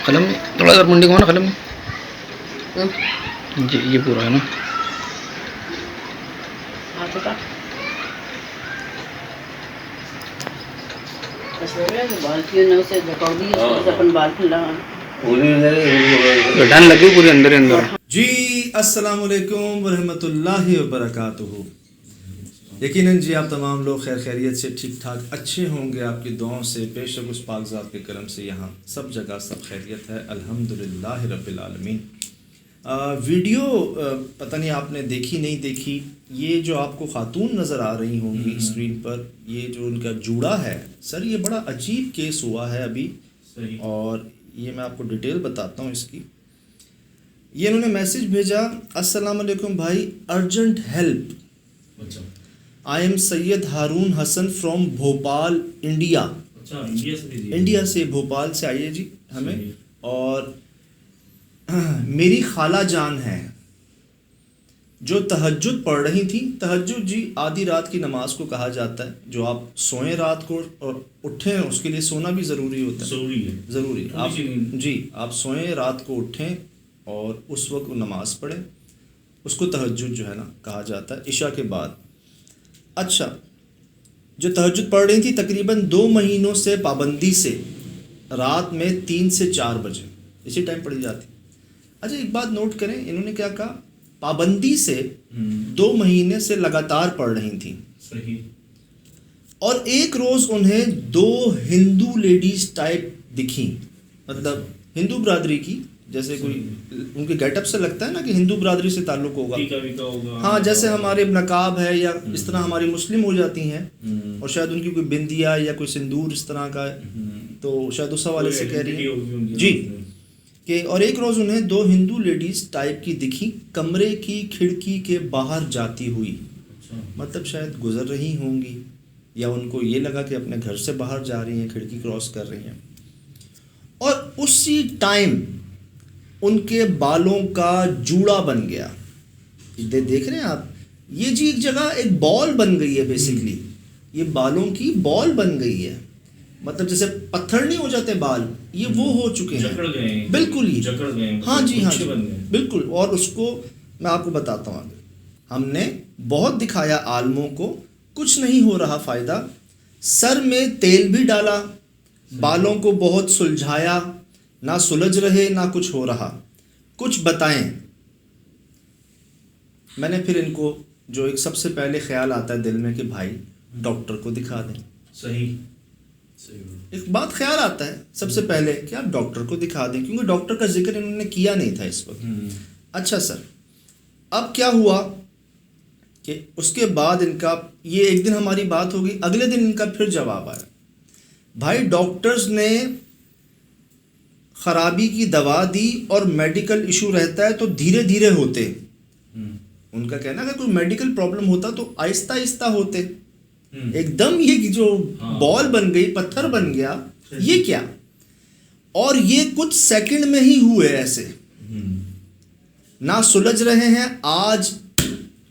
قلم थोड़ा सा मुंडी घुमाना कलम हम्म, जी ये पूरा है ना हाथ उठा। बस हो गया कि बाल्टियों ने उसे जकड़ दी, उसको से अपन बाल्टी लगा। गठान लगी पूरे अंदर ही अंदर जी अस्सलाम वालेकुम वरहमतुल्लाहि वबरकातुहू। यकीनन जी आप तमाम लोग खैर खैरियत से ठीक ठाक अच्छे होंगे, आपकी दुआओं से बेशक उस पाक ज़ात के करम से यहाँ सब जगह सब खैरियत है, अल्हम्दुलिल्लाह रब्बिल आलमीन। वीडियो पता नहीं आपने देखी नहीं देखी, ये जो आपको खातून नज़र आ रही होंगी स्क्रीन पर, ये जो उनका जूड़ा है सर, ये बड़ा अजीब केस हुआ है अभी, और ये मैं आपको डिटेल बताता हूँ इसकी। ये इन्होंने मैसेज भेजा, अस्सलाम वालेकुम भाई, urgent help, I am Syed Haroon Hasan from Bhopal India. अच्छा, इंडिया से भोपाल से आइए जी हमें, और मेरी खाला जान है जो तहज्जुद पढ़ रही थी। तहज्जुद जी आधी रात की नमाज को कहा जाता है, जो आप सोएं रात को और उठें, उसके लिए सोना भी ज़रूरी होता है, ज़रूरी है, ज़रूरी। आप जी आप सोएं रात को उठें और उस वक्त नमाज पढ़ें, उसको तहज्जुद जो है ना कहा जाता है, इशा के बाद। अच्छा, जो तहज्जुद पढ़ रही थी तकरीबन 2 महीनों से पाबंदी से रात में 3 से 4 बजे इसी टाइम पढ़ी जाती। अच्छा, एक बात नोट करें, इन्होंने क्या कहा, पाबंदी से 2 महीने से लगातार पढ़ रही थी। सही। और एक रोज़ उन्हें 2 हिंदू लेडीज़ टाइप दिखी, मतलब हिंदू बरादरी की, जैसे कोई उनके गेटअप से लगता है ना कि हिंदू बरादरी से ताल्लुक़ होगा। टीका वीका होगा। हाँ, जैसे हमारे नकाब है या इस तरह हमारी मुस्लिम हो जाती हैं, और शायद उनकी कोई बिंदिया या कोई सिंदूर इस तरह का है, तो शायद उस हवाले से कह रही है जी कि। और एक रोज़ उन्हें 2 हिंदू लेडीज़ टाइप की दिखी, कमरे की खिड़की के बाहर जाती हुई। अच्छा। मतलब शायद गुजर रही होंगी, या उनको ये लगा कि अपने घर से बाहर जा रही हैं, खिड़की क्रॉस कर रही हैं। और उसी टाइम उनके बालों का जूड़ा बन गया। देख रहे हैं आप, ये जी एक जगह एक बॉल बन गई है बेसिकली, ये बालों की बॉल बन गई है, मतलब जैसे पत्थर नहीं हो जाते बाल, ये वो हो चुके हैं, जकड़ गए हैं, बिल्कुल ही जकड़ गए हैं, हाँ जी, हाँ गुच्छे जी बन गए। बिल्कुल। और उसको मैं आपको बताता हूँ आगे। हमने बहुत दिखाया आलमों को, कुछ नहीं हो रहा फ़ायदा, सर में तेल भी डाला, बालों को बहुत सुलझाया, ना सुलझ रहे ना कुछ हो रहा, कुछ बताएं। मैंने फिर इनको जो एक सबसे पहले ख्याल आता है दिल में कि भाई डॉक्टर को दिखा दें। सही। एक बात ख्याल आता है सबसे पहले कि आप डॉक्टर को दिखा दें, क्योंकि डॉक्टर का जिक्र इन्होंने किया नहीं था इस वक्त। अच्छा सर, अब क्या हुआ कि उसके बाद इनका ये एक दिन हमारी बात होगी, अगले दिन इनका फिर जवाब आया, भाई डॉक्टर्स ने ख़राबी की दवा दी और मेडिकल इशू रहता है तो धीरे धीरे होते। उनका कहना है अगर कोई मेडिकल प्रॉब्लम होता तो आहिस्ता आहिस्ता होते, एकदम ये जो बॉल बन गई, पत्थर बन गया, ये क्या। और ये कुछ सेकंड में ही हुए ऐसे, ना सुलझ रहे हैं। आज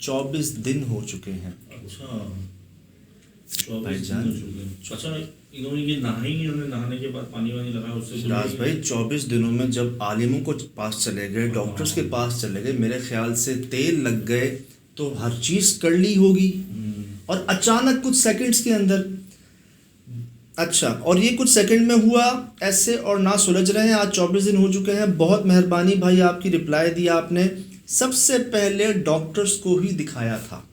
24 दिन हो चुके हैं। अच्छा, 24 भाईजान। दिन हो चुके हैं। अच्छा, इन्होंने ये नहाई, इन्होंने नहाने के बाद पानी वानी लगाया उससे राज भाई 24 दिनों में जब आलिमों को पास चले गए, डॉक्टर्स के पास चले गए, मेरे ख्याल से तेल लग गए तो हर चीज़ कर ली होगी, और अचानक कुछ सेकंड्स के अंदर। अच्छा, और ये कुछ सेकंड में हुआ ऐसे, और ना सुलझ रहे हैं। आज 24 दिन हो चुके हैं। बहुत मेहरबानी भाई, आपकी रिप्लाई दिया आपने। सबसे पहले डॉक्टर्स को ही दिखाया था।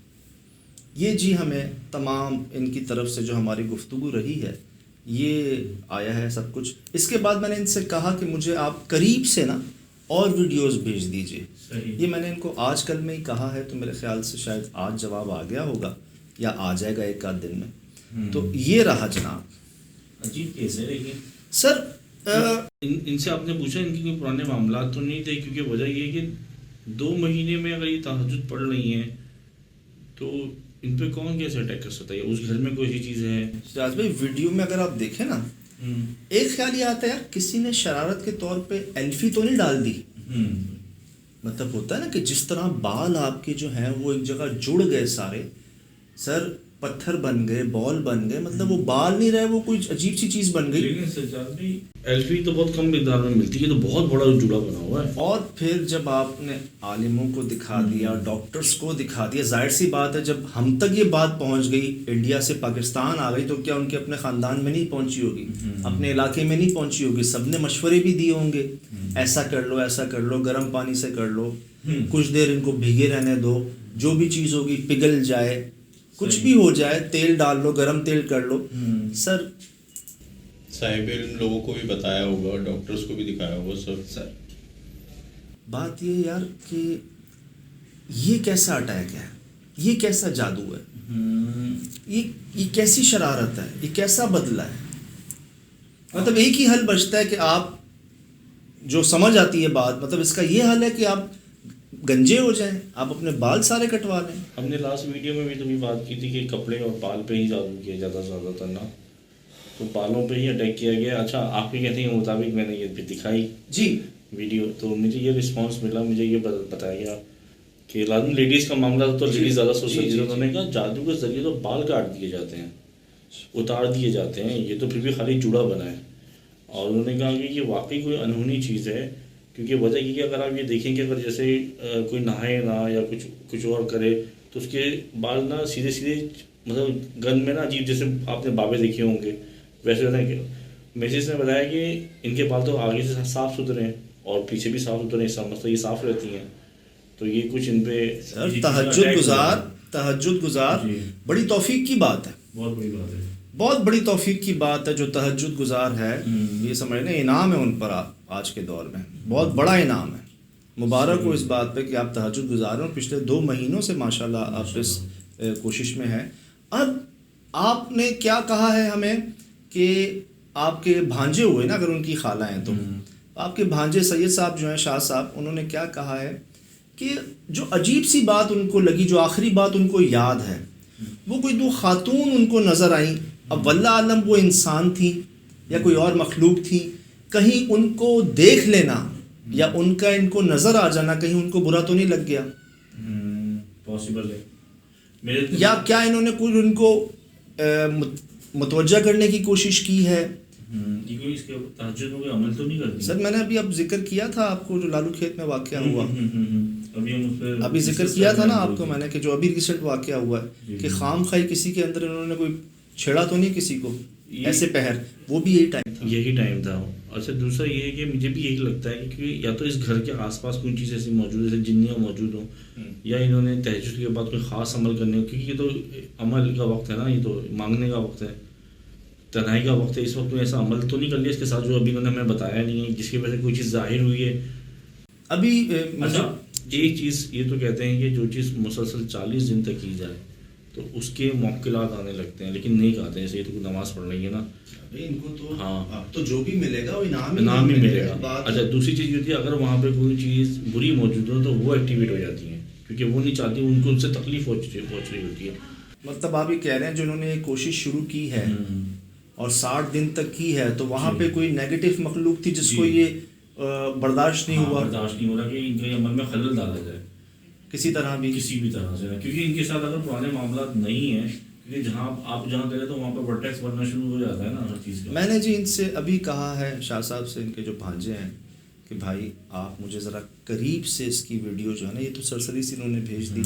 ये जी हमें तमाम इनकी तरफ से जो हमारी गुफ्तगू रही है, ये आया है सब कुछ। इसके बाद मैंने इनसे कहा कि मुझे आप करीब से ना और वीडियोस भेज दीजिए। सही। ये मैंने इनको आज कल में ही कहा है, तो मेरे ख्याल से शायद आज जवाब आ गया होगा या आ जाएगा एक आध दिन में। तो ये रहा जनाब। अजीब केस है। लेकिन सर इनसे आपने पूछा इनके कोई पुराने मामला तो नहीं थे, क्योंकि वजह ये है कि 2 महीने में अगर ये तहज्जुद पढ़ रही हैं तो इन पे कौन कैसे अटैक कर सकता है। उस घर में कोई ऐसी चीज़ है। राज भाई वीडियो में अगर आप देखें ना, एक ख्याल ये आता है यार, किसी ने शरारत के तौर पे एल्फी तो नहीं डाल दी। मतलब होता है ना कि जिस तरह बाल आपके जो हैं वो एक जगह जुड़ गए सारे। सर پتھر بن گئے, بال بن گئے, مطلب وہ بال نہیں رہے, وہ کوئی عجیب سی چیز بن گئی. لیکن سجاد بھائی ایلفی تو بہت کم مقدار میں ملتی ہے, تو بہت بڑا جوڑا بنا ہوا ہے. اور پھر جب آپ نے عالموں کو دکھا دیا, ڈاکٹرز کو دکھا دیا, ظاہر سی بات ہے جب ہم تک یہ بات پہنچ گئی, انڈیا سے پاکستان آ گئی, تو کیا ان کے اپنے خاندان میں نہیں پہنچی ہوگی, اپنے علاقے میں نہیں پہنچی ہوگی, سب نے مشورے بھی دیے ہوں گے, ایسا کر لو, ایسا کر لو, گرم پانی سے کر لو, کچھ دیر ان کو بھیگے رہنے دو, جو بھی چیز ہوگی پگھل جائے, کچھ بھی ہو جائے, تیل ڈال لو, گرم تیل کر لو. سر صاحب علم لوگوں کو بھی بتایا ہوگا, ڈاکٹرز کو بھی دکھایا ہوگا سب. سر بات یہ یار کہ یہ کیسا اٹیک ہے, یہ کیسا جادو ہے, یہ کیسی شرارت ہے, یہ کیسا بدلہ ہے. مطلب ایک ہی حل بچتا ہے کہ آپ جو سمجھ آتی ہے بات, مطلب اس کا یہ حل ہے کہ آپ گنجے ہو جائیں, آپ اپنے بال سارے کٹوا لیں. ہم نے لاسٹ ویڈیو میں بھی تو بھی بات کی تھی کہ کپڑے اور بال پہ ہی جادو کیا جاتا زیادہ تر نا, تو بالوں پہ ہی اٹیک کیا گیا. اچھا آپ کے کہتے ہیں مطابق میں نے یہ بھی دکھائی جی ویڈیو, تو مجھے یہ رسپانس ملا, مجھے یہ بتایا گیا کہ لازم لیڈیز کا معاملہ تو لیڈیز زیادہ سوچ سکتی ہے. انہوں نے کہا جادو کے ذریعے تو بال کاٹ دیے جاتے ہیں, اتار دیے جاتے ہیں, یہ تو پھر بھی خالی جوڑا بنا ہے. اور انہوں نے کہا کہ یہ واقعی کوئی انہونی چیز ہے, کیونکہ وجہ یہ کہ اگر آپ یہ دیکھیں کہ اگر جیسے کوئی نہائے نہ یا کچھ اور کرے تو اس کے بال نا سیدھے مطلب گن میں نا عجیب, جیسے آپ نے بابے دیکھے ہوں گے ویسے ہوتا ہے. کہ میسیج نے بتایا کہ ان کے بال تو آگے سے صاف ستھرے ہیں اور پیچھے بھی صاف ستھرے ہیں, اس کا مطلب یہ صاف رہتی ہیں, تو یہ کچھ ان پہ تہجد گزار بڑی توفیق کی بات ہے, بہت بڑی بات ہے, بہت بڑی توفیق کی بات ہے. جو تہجد گزار ہے یہ سمجھ لیں انعام ہے ان پر آج کے دور میں, بہت بڑا انعام ہے. مبارک ہو اس بات پہ کہ آپ تہجد گزار ہیں, اور پچھلے 2 مہینوں سے ماشاءاللہ آپ اس کوشش میں ہیں. اب آپ نے کیا کہا ہے ہمیں کہ آپ کے بھانجے ہوئے نا, اگر ان کی خالہ ہیں تو آپ کے بھانجے سید صاحب جو ہیں, شاہ صاحب, انہوں نے کیا کہا ہے کہ جو عجیب سی بات ان کو لگی, جو آخری بات ان کو یاد ہے, وہ کوئی 2 خاتون ان کو نظر آئیں. اب واللہ عالم وہ انسان تھی یا کوئی اور مخلوق تھی, کہیں ان کو دیکھ لینا یا ان کا ان کو نظر آ جانا کہیں ان کو برا تو نہیں لگ گیا, پاسبل ہے, یا کیا انہوں نے کوئی ان کو متوجہ کرنے کی کوشش کی ہے. اس کے تہجد میں عمل تو نہیں کرتی. سر میں نے ابھی ذکر کیا تھا آپ کو, جو لالو کھیت میں واقعہ ہوا, ابھی ذکر ذکر کیا تھا نا آپ کو میں نے, کہ جو ابھی ریسنٹ واقعہ ہوا ہے کہ خام خواہ کسی کے اندر انہوں نے کوئی چھیڑا تو نہیں کسی کو ایسے پہر, وہ بھی یہی ٹائم تھا. اچھا دوسرا یہ ہے کہ مجھے بھی یہی لگتا ہے کہ یا تو اس گھر کے آس پاس کوئی چیز ایسی موجود ہے جیسے جنیاں موجود ہوں, یا انہوں نے تہجد کے بعد کوئی خاص عمل کرنے ہو, کیونکہ یہ تو عمل کا وقت ہے نا, یہ تو مانگنے کا وقت ہے, تنہائی کا وقت ہے. اس وقت میں ایسا عمل تو نہیں کر لیا اس کے ساتھ جو ابھی انہوں نے ہمیں بتایا نہیں ہے, جس کی وجہ سے کوئی چیز ظاہر ہوئی ہے ابھی. اچھا ایک چیز یہ تو کہتے ہیں کہ جو چیز مسلسل 40 دن تک کی جائے تو اس کے موکلات آنے لگتے ہیں, لیکن نہیں کہتے ہیں. جیسے یہ تو نماز پڑھ رہی ہے نا, ان کو تو ہاں تو جو بھی ملے گا وہ انعام ہی ملے گا. اچھا دوسری چیز یہ ہوتی ہے اگر وہاں پہ کوئی چیز بری موجود ہو تو وہ ایکٹیویٹ ہو جاتی ہیں, کیونکہ وہ نہیں چاہتی, ان کو ان سے تکلیف پہنچ رہی ہوتی ہے. مطلب آپ یہ کہہ رہے ہیں جو انہوں نے ایک کوشش شروع کی ہے اور 60 دن تک کی ہے, تو وہاں پہ کوئی نیگیٹو مخلوق تھی جس کو یہ برداشت نہیں ہوا کہ ان کے عمل میں خلل ڈالا جائے کسی طرح بھی سے, کیونکہ ان کے ساتھ اگر پرانے معاملات نہیں ہیں, کیونکہ آپ جہاں گئے تو وہاں پہ ورٹیکس بننا شروع ہو جاتا ہے نا ہر چیز کا. میں نے جی ان سے ابھی کہا ہے, شاہ صاحب سے, ان کے جو بھانجے ہیں, کہ بھائی آپ مجھے ذرا قریب سے اس کی ویڈیو جو ہے نا, یہ تو سرسری سے انہوں نے بھیج دی,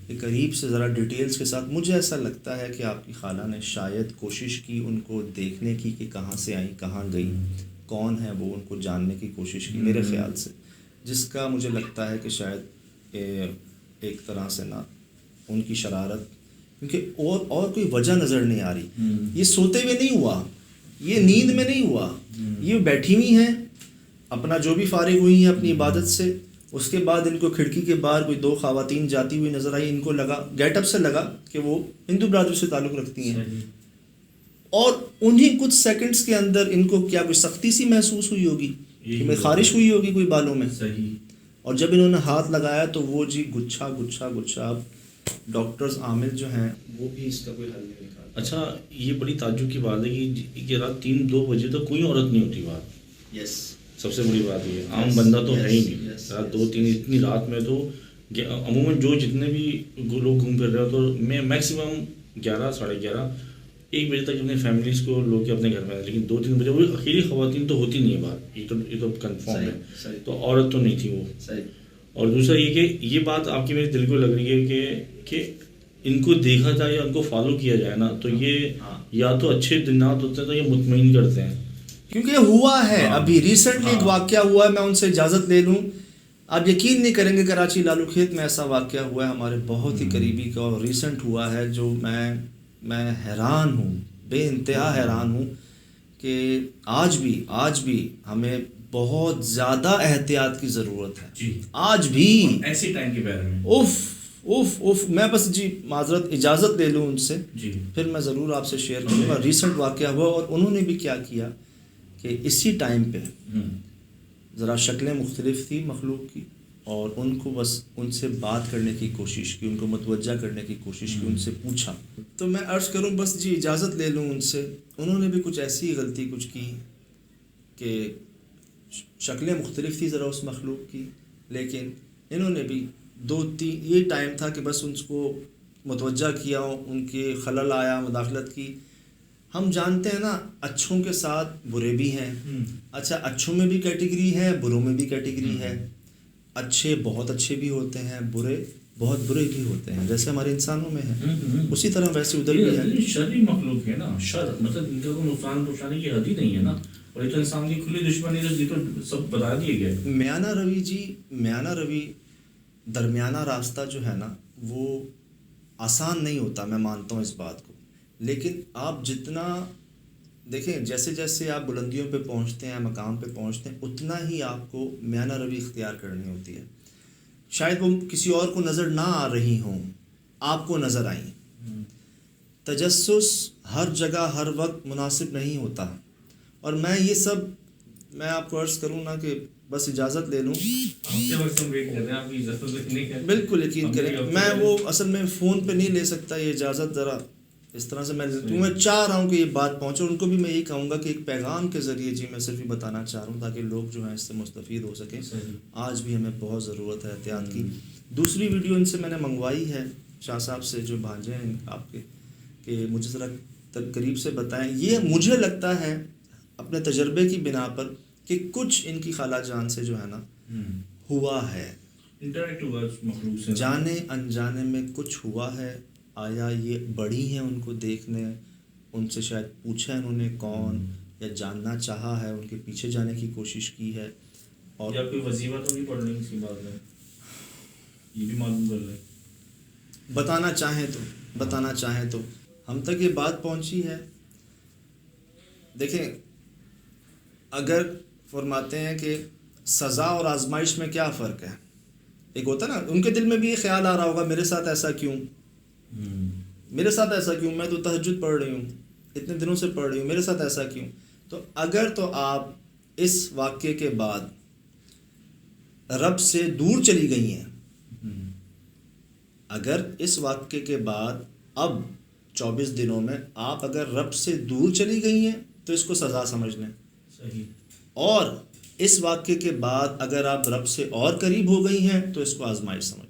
کہ قریب سے ذرا ڈیٹیلز کے ساتھ, مجھے ایسا لگتا ہے کہ آپ کی خالہ نے شاید کوشش کی ان کو دیکھنے کی کہ کہاں سے آئیں, کہاں گئی, کون ہے وہ, ان کو جاننے کی کوشش کی میرے خیال سے, جس کا مجھے لگتا ہے کہ شاید ایک طرح سے نا ان کی شرارت, کیونکہ اور کوئی وجہ نظر نہیں آ رہی. یہ سوتے ہوئے نہیں ہوا, یہ نیند میں نہیں ہوا, یہ بیٹھی ہوئی ہیں اپنا جو بھی فارغ ہوئی ہیں اپنی عبادت سے, اس کے بعد ان کو کھڑکی کے باہر کوئی 2 خواتین جاتی ہوئی نظر آئی, ان کو لگا گیٹ اپ سے لگا کہ وہ ہندو برادری سے تعلق رکھتی ہیں, اور انہیں کچھ سیکنڈز کے اندر ان کو کیا کوئی سختی سی محسوس ہوئی ہوگی, کہ میں خارش ہوئی ہوگی کوئی بالوں میں, اور جب انہوں نے ہاتھ لگایا تو وہ جی گچھا گچھا گچھا. ڈاکٹرز عامل جو ہیں وہ بھی اس کا کوئی حل نہیں نکالتے. اچھا یہ بڑی تعجب کی بات ہے کہ رات 3-2 بجے تو کوئی عورت نہیں ہوتی باہر. یس سب سے بڑی بات یہ, عام بندہ تو ہے ہی نہیں رات 2-3 اتنی رات میں. تو عموماً جو جتنے بھی لوگ گھوم پھر رہے ہو تو میں میکسیمم 11 साढ़े 11 1 बजे तक अपनी फैमिलीज को लोग के अपने घर में, लेकिन 2-3 बजे वो अकेली खवातीन तो होती नहीं है बाहर, ये तो कंफर्म है, तो औरत तो नहीं थी वो। और दूसरा ये कि ये बात आपकी मेरे दिल को लग रही है कि इनको देखा जाए या उनको फॉलो किया जाए ना, तो ये या तो अच्छे दिनात होते हैं तो ये मुतमईन करते हैं, क्योंकि हुआ है अभी रिसेंटली एक वाकया हुआ है। मैं उनसे इजाज़त ले लूँ, आप यकीन नहीं करेंगे, कराची लालू खेत में ऐसा वाकया हुआ है हमारे बहुत ही करीबी का, और रिसेंट हुआ है, जो मैं हैरान हूँ, बेइंतहा हैरान हूँ कि आज भी हमें बहुत ज़्यादा एहतियात की ज़रूरत है जी, आज भी ऐसे टाइम के बारे में। उफ मैं बस जी माजरत इजाज़त ले लूँ उनसे जी, फिर मैं ज़रूर आपसे शेयर करूँगा। रिसेंट वाकया हुआ और उन्होंने भी क्या किया कि इसी टाइम पे ज़रा शक्लें मुख्तलिफ थी मखलूक की, और उनको बस उनसे बात करने की कोशिश की, उनको मुतवज्जा करने की कोशिश की, उनसे पूछा। तो मैं अर्ज़ करूँ बस जी इजाज़त ले लूँ उनसे, उन्होंने भी कुछ ऐसी गलती कुछ की कि शक्लें मुख्तलिफ थी ज़रा उस मखलूक की, लेकिन इन्होंने भी 2-3 ये टाइम था कि बस उनको मुतवज्जा किया, उनके खलल आया, मुदाखलत की। हम जानते हैं ना अच्छों के साथ बुरे भी हैं, अच्छा अच्छों में भी कैटेगरी है, बुरों में भी कैटेगरी है, अच्छे बहुत अच्छे भी होते हैं, बुरे बहुत बुरे भी होते हैं, जैसे हमारे इंसानों में है उसी तरह वैसे उधर भी है। शर ही मखलूक है ना, शर मतलब इनका तो नुकसान पहुंचाने की हद ही नहीं है ना, और ये तो इंसान की खुली दुश्मनी है, ये तो सब बता दिए गए। म्याना रवि दरमियाना रास्ता जो है ना वो आसान नहीं होता, मैं मानता हूँ इस बात को, लेकिन आप जितना देखें जैसे जैसे आप बुलंदियों पे पहुँचते हैं, मकाम पे पहुँचते हैं, उतना ही आपको म्याना रवि इख्तियार करनी होती है। शायद वो किसी और को नज़र ना आ रही हों, आपको नज़र आई। तजस्सुस हर जगह हर वक्त मुनासिब नहीं होता, और मैं आपको अर्ज़ करूँ ना कि बस इजाज़त ले लूँ, बिल्कुल यकीन करें, मैं वो असल में फ़ोन पे नहीं ले सकता ये इजाज़त, ज़रा इस तरह से मैं चाह रहा हूँ कि ये बात पहुँचे। उनको भी मैं यही कहूँगा कि एक पैगाम के ज़रिए जी मैं सिर्फ ही बताना चाह रहा हूँ ताकि लोग जो हैं इससे मुस्तफ़ीद हो सकें। आज भी हमें बहुत ज़रूरत है एहतियात की। दूसरी वीडियो इनसे मैंने मंगवाई है शाह साहब से जो भांजे हैं आपके, कि मुझे ज़रा करीब से बताएं। ये मुझे लगता है अपने तजर्बे की बिना पर कि कुछ इनकी खाला जान से जो है ना हुआ है, इंटरेक्ट हुआ मखलूक से, जाने अनजाने में कुछ हुआ है। आया ये बड़ी हैं उनको देखने, उनसे शायद पूछा है उन्होंने कौन, या जानना चाहा है, उनके पीछे जाने की कोशिश की है, और या कोई वजीफा तो नहीं पढ़ने की बात है, ये भी मालूम कर लें। बताना चाहें तो हम तक ये बात पहुंची है। देखें, अगर फरमाते हैं कि सज़ा और आजमाइश में क्या फ़र्क है, एक होता ना उनके दिल में भी ये ख्याल आ रहा होगा मेरे साथ ऐसा क्यों, मैं तो तहज्जुद पढ़ रही हूँ, इतने दिनों से पढ़ रही हूँ, मेरे साथ ऐसा क्यों। तो अगर तो आप इस वाक़े के बाद रब से दूर चली गई हैं, अगर इस वाक़े के बाद अब 24 दिनों में आप अगर रब से दूर चली गई हैं तो इसको सज़ा समझ लें। सही। और इस वाक़े के बाद अगर आप रब से और करीब हो गई हैं तो इसको आजमाइश समझ लें।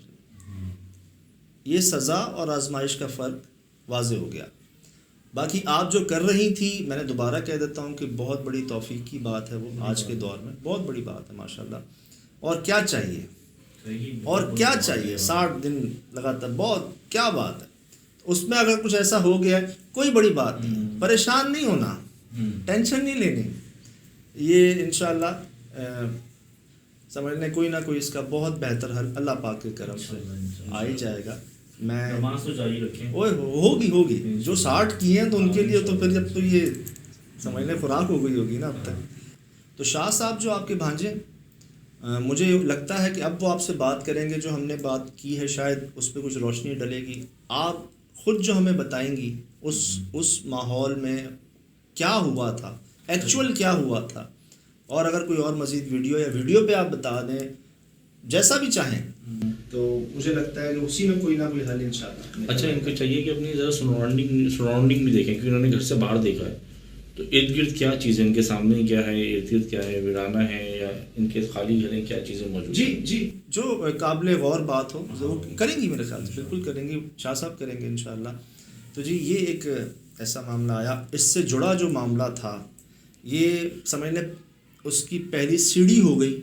ये सज़ा और आजमाइश का फ़र्क वाज़े हो गया। बाकी आप जो कर रही थी, मैंने दोबारा कह देता हूँ कि बहुत बड़ी तौफीक की बात है वो, आज के दौर में बहुत बड़ी बात है माशाल्लाह। और क्या चाहिए, और क्या चाहिए, 60 दिन लगातार, बहुत क्या बात है। उसमें अगर कुछ ऐसा हो गया कोई बड़ी बात नहीं, परेशान नहीं होना, टेंशन नहीं लेनी, ये इंशाअल्लाह समझने कोई ना कोई इसका बहुत बेहतर हल अल्लाह पाक के करम से आ ही जाएगा। मैं नमाज तो जारी रखें, ओए होगी जो 60 किए हैं तो उनके लिए तो फिर जब तो ये समझने खुराक हो गई होगी ना अब तक। तो शाह साहब जो आपके भांजे, मुझे लगता है कि अब वो आपसे बात करेंगे, जो हमने बात की है शायद उस पर कुछ रोशनी डलेगी। आप ख़ुद जो हमें बताएंगी उस माहौल में क्या हुआ था, एक्चुअल क्या हुआ था, और अगर कोई और मज़ीद वीडियो पे आप बता दें, जैसा भी चाहें, तो मुझे लगता है कि उसी में कोई ना कोई हल इंशाअल्लाह। अच्छा, इनको चाहिए कि अपनी ज़रा सराउंडिंग भी देखें, क्योंकि उन्होंने घर से बाहर देखा है, तो इर्द गिर्द क्या चीज़ें, इनके सामने क्या है, इर्द गिर्द क्या है, वीराना है या इनके खाली घर, क्या चीज़ें मौजूद जी जो काबिल गौर बात हो वो करेंगी, मेरे ख्याल से बिल्कुल करेंगी, शाह साहब करेंगे इंशाअल्लाह। تو جی یہ ایک ایسا معاملہ آیا، اس سے جڑا جو معاملہ تھا یہ سمجھ لیں اس کی پہلی سیڑھی ہو گئی۔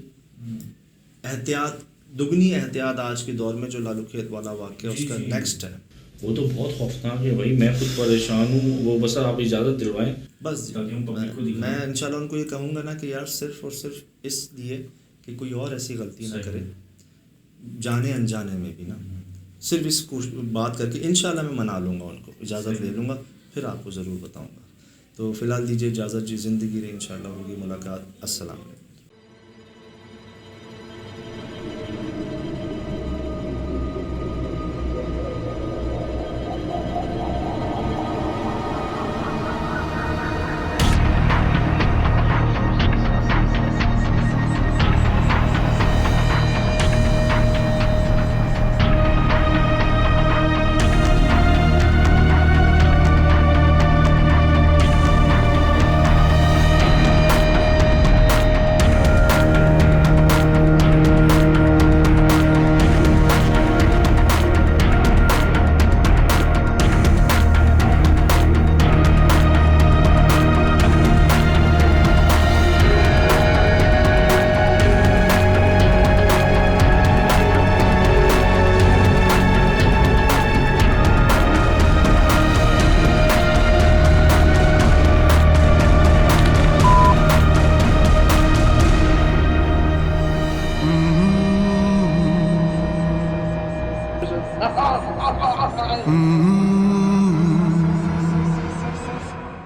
احتیاط، دگنی احتیاط آج کے دور میں جو لالو کھیت والا واقعہ اس کا نیکسٹ ہے۔ وہ تو بہت خوفناک ہے بھائی، میں خود پریشان ہوں، وہ بس آپ اجازت دلوائیں بس تاکہ ہم پبلک کو دکھائیں۔ میں انشاءاللہ ان کو یہ کہوں گا نا کہ یار صرف اور صرف اس لیے کہ کوئی اور ایسی غلطی نہ کرے، جانے انجانے میں بھی نا، صرف اس بات کر کے انشاءاللہ میں منا لوں گا، ان کو اجازت لے لوں گا، پھر آپ کو ضرور بتاؤں گا۔ تو فی الحال دیجیے اجازت جی، زندگی رہے انشاءاللہ ہوگی ملاقات۔ السلام علیکم۔ Mm-hmm.